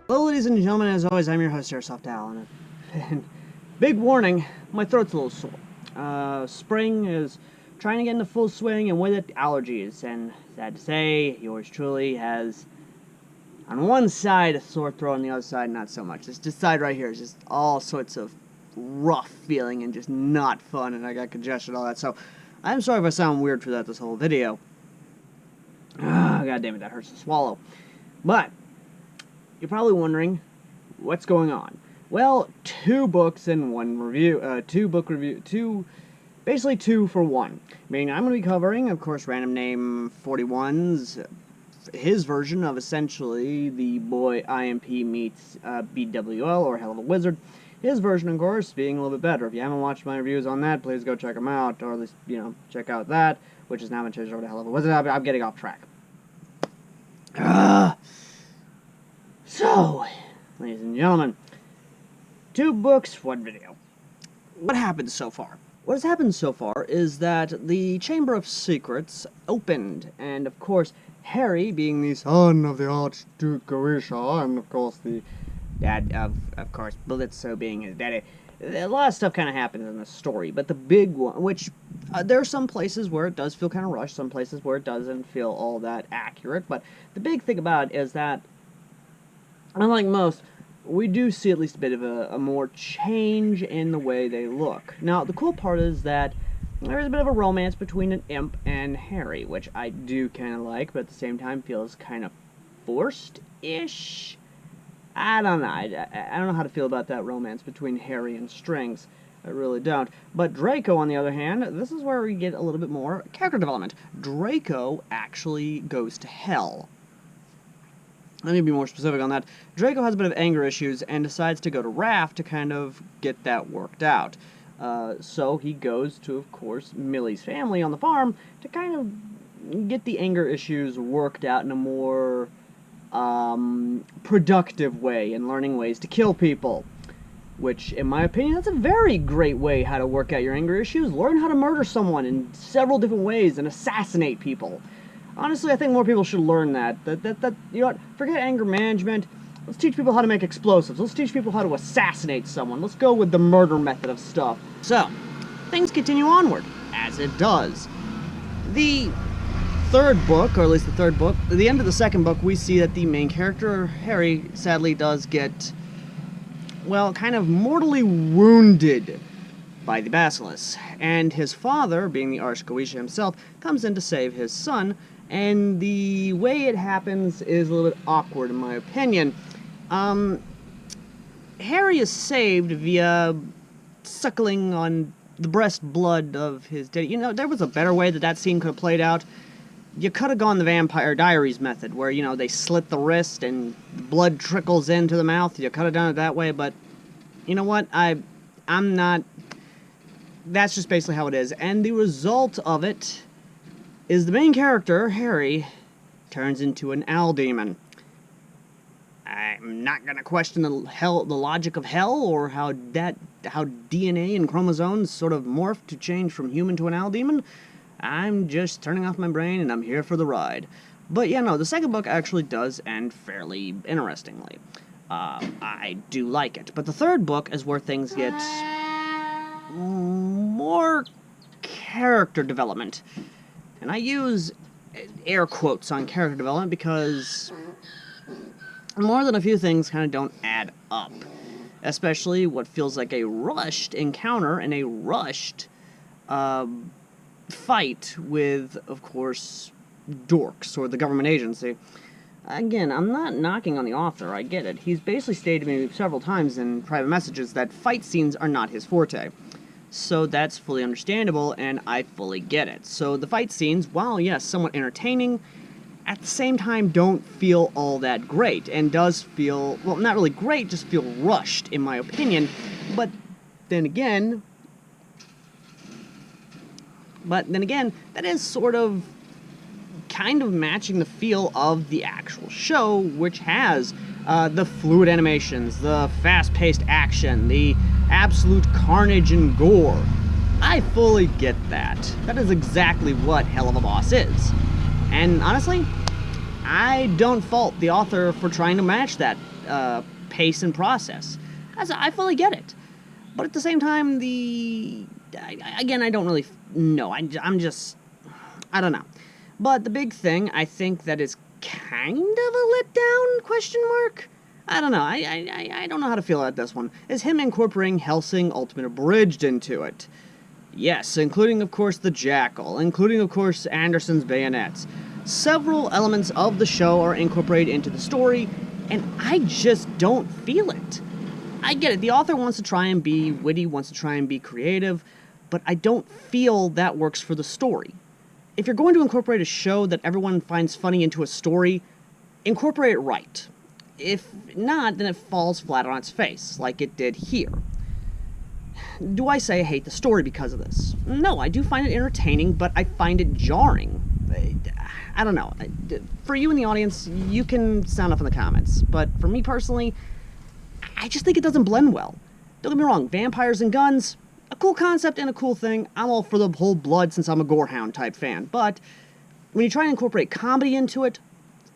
Hello, ladies and gentlemen, as always, I'm your host, AirsoftALs, and big warning, my throat's a little sore. Spring is trying to get into full swing, and with it, allergies, and sad to say, yours truly has, on one side, a sore throat, on the other side, not so much. This side right here is just all sorts of rough feeling and just not fun, and I got congestion and all that, so I'm sorry if I sound weird throughout this whole video. God damn it, that hurts to swallow. But you're probably wondering, what's going on? Well, 2 books and 1 review, basically 2 for 1. Meaning I'm going to be covering, of course, Random Name 41's, his version of essentially the boy IMP meets BWL, or Hell of a Wizard. His version, of course, being a little bit better. If you haven't watched my reviews on that, please go check them out, or at least, check out that, which is now been changed over to Hell of a Wizard. I'm getting off track. So, ladies and gentlemen, 2 books, 1 video. What happened so far? What has happened so far is that the Chamber of Secrets opened, and of course, Harry, being the son of the Archduke Garisha, and of course the dad of course, Blitzo being his daddy, a lot of stuff kind of happens in this story, but the big one, which, there are some places where it does feel kind of rushed, some places where it doesn't feel all that accurate, but the big thing about it is that, unlike most, we do see at least a bit of a more change in the way they look. Now, the cool part is that there's a bit of a romance between an imp and Harry, which I do kind of like, but at the same time feels kind of forced-ish. I don't know. I don't know how to feel about that romance between Harry and Strings. I really don't. But Draco, on the other hand, this is where we get a little bit more character development. Draco actually goes to hell. Let me be more specific on that. Draco has a bit of anger issues and decides to go to Raph to kind of get that worked out. So he goes to, of course, Millie's family on the farm to kind of get the anger issues worked out in a more productive way and learning ways to kill people. Which, in my opinion, that's a very great way how to work out your anger issues. Learn how to murder someone in several different ways and assassinate people. Honestly, I think more people should learn that. You know what? Forget anger management. Let's teach people how to make explosives. Let's teach people how to assassinate someone. Let's go with the murder method of stuff. So, things continue onward, as it does. The 3rd book, or at least the 3rd book, at the end of the 2nd book, we see that the main character, Harry, sadly does get, well, kind of mortally wounded by the Basilisk. And his father, being the Archduke himself, comes in to save his son. And the way it happens is a little bit awkward, in my opinion. Harry is saved via suckling on the breast blood of his daddy. You know, there was a better way that scene could have played out. You could have gone the Vampire Diaries method, where, they slit the wrist and blood trickles into the mouth. You could have done it that way, but you know what? I'm not... That's just basically how it is. And the result of it is the main character, Harry, turns into an owl demon. I'm not going to question the logic of hell, or how DNA and chromosomes sort of morph to change from human to an owl demon. I'm just turning off my brain, and I'm here for the ride. But yeah, no, the 2nd book actually does end fairly interestingly. I do like it. But the 3rd book is where things get more character development. And I use air quotes on character development, because more than a few things kind of don't add up. Especially what feels like a rushed encounter and a rushed fight with, of course, dorks, or the government agency. Again, I'm not knocking on the author, I get it. He's basically stated to me several times in private messages that fight scenes are not his forte. So that's fully understandable, and I fully get it. So the fight scenes, while yes, somewhat entertaining, at the same time don't feel all that great, and does feel, well, not really great, just feel rushed, in my opinion. But then again, that is sort of kind of matching the feel of the actual show, which has the fluid animations, the fast-paced action, the absolute carnage and gore. I fully get that. That is exactly what Hell of a Boss is. And honestly, I don't fault the author for trying to match that pace and process. I fully get it. But at the same time, again, I don't really know. I'm just, I don't know. But the big thing, I think, that is kind of a letdown, question mark? I don't know. I don't know how to feel about this one. Is him incorporating Hellsing Ultimate Abridged into it. Yes, including, of course, the Jackal, including, of course, Anderson's bayonets. Several elements of the show are incorporated into the story, and I just don't feel it. I get it. The author wants to try and be witty, wants to try and be creative, but I don't feel that works for the story. If you're going to incorporate a show that everyone finds funny into a story, incorporate it right. If not, then it falls flat on its face, like it did here. Do I say I hate the story because of this? No, I do find it entertaining, but I find it jarring. I don't know. For you in the audience, you can sound off in the comments, but for me personally, I just think it doesn't blend well. Don't get me wrong, vampires and guns, a cool concept and a cool thing. I'm all for the whole blood since I'm a gorehound type fan, but when you try and incorporate comedy into it,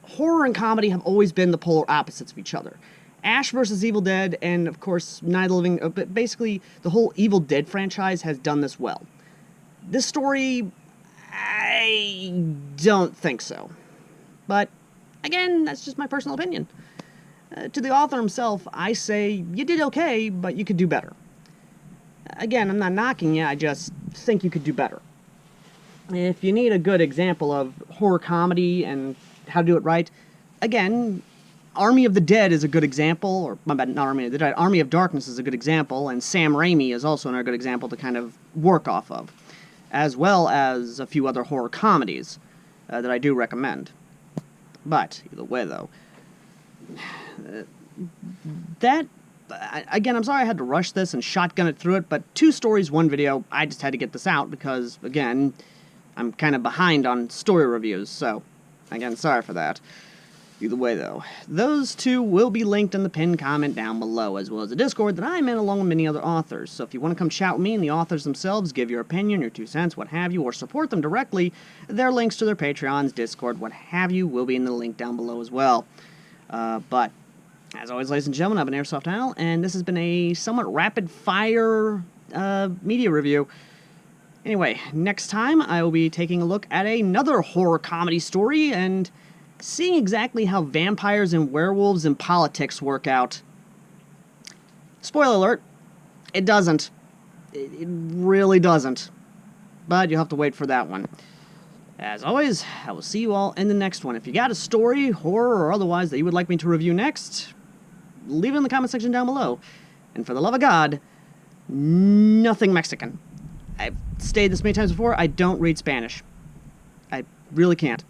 horror and comedy have always been the polar opposites of each other. Ash vs. Evil Dead, and of course, Night of the Living, but basically the whole Evil Dead franchise has done this well. This story, I don't think so. But, again, that's just my personal opinion. To the author himself, I say, you did okay, but you could do better. Again, I'm not knocking you, I just think you could do better. If you need a good example of horror comedy and how to do it right, again, Army of the Dead is a good example, or, my bad, not Army of the Dead, Army of Darkness is a good example, and Sam Raimi is also another good example to kind of work off of, as well as a few other horror comedies that I do recommend. But, either way, though, again, I'm sorry I had to rush this and shotgun it through it, but 2 stories, 1 video, I just had to get this out because, again, I'm kind of behind on story reviews, so, again, sorry for that. Either way, though, those 2 will be linked in the pinned comment down below, as well as a Discord that I'm in along with many other authors. So if you want to come chat with me and the authors themselves, give your opinion, your 2 cents, what have you, or support them directly, their links to their Patreons, Discord, what have you, will be in the link down below as well. But, as always, ladies and gentlemen, I've been AirsoftAL, and this has been a somewhat rapid-fire media review. Anyway, next time I will be taking a look at another horror comedy story and seeing exactly how vampires and werewolves and politics work out. Spoiler alert, it doesn't. It really doesn't. But you'll have to wait for that one. As always, I will see you all in the next one. If you got a story, horror, or otherwise that you would like me to review next, leave it in the comment section down below. And for the love of God, nothing Mexican. I've stated this many times before, I don't read Spanish. I really can't.